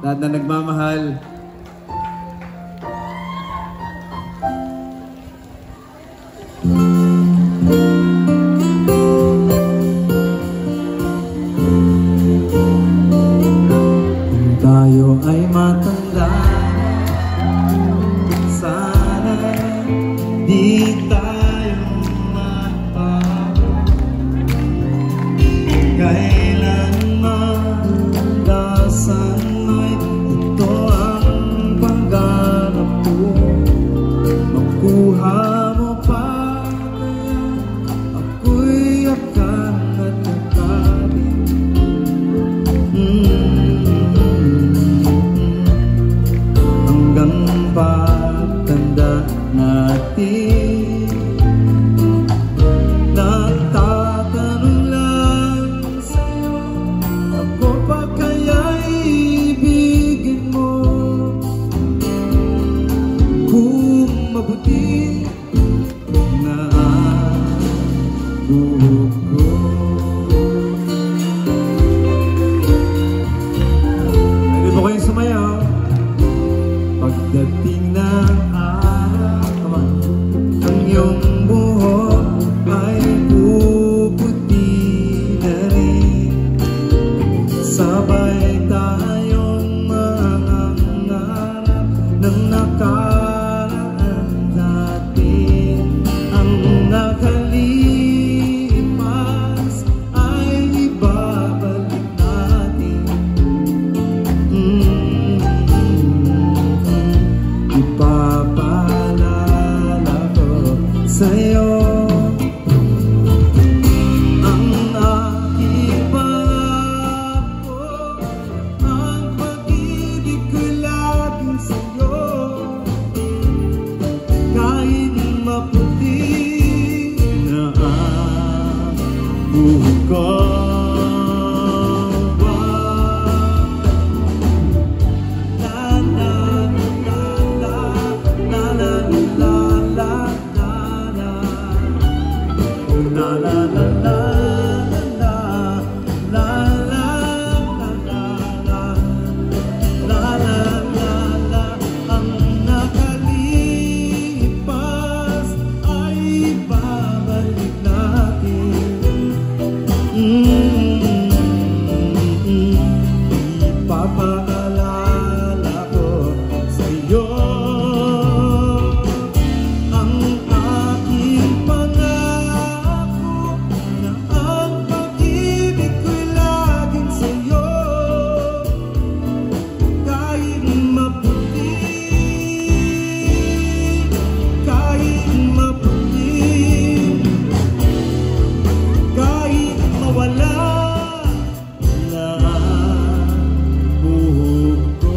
lahat na nagmamahal. Kung tayo ay matanda, sana di tayo magbago. Kailanman, dasan ay ito ang pangarap ko. Makuha mo pa kaya ako'y akan at akabin. Hanggang pagtanda natin, nagtatanong lang sa'yo, ako pa kaya'y ibigin mo? Kung mabuti na ang buhok ko. Pwede mo kayong sumayaw pagdating ng araw, ang iyong buhok ay puputi na rin. Sabay tayong mangangarap ng nakaraan natin. Ang nakalipas ay ibabalik natin. Ipapaalala ko sa'yo ang aking pangako, ang pag-ibig ko laging sa'yo. Kahit maputi na ang buhok ko, la la la la la la la la la la la. Ang nakalipas ay babalik natin. Ipapaalala ko sa'yo ang aking pangako, na ang pag-ibig ko'y laging sa'yo. Kahit maputi, kahit maputi, kahit mawala na ang buhok ko.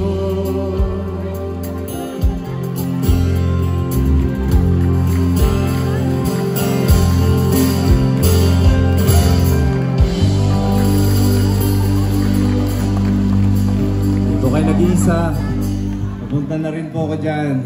Ito kayo nag-iisa, papunta na rin po ako dyan.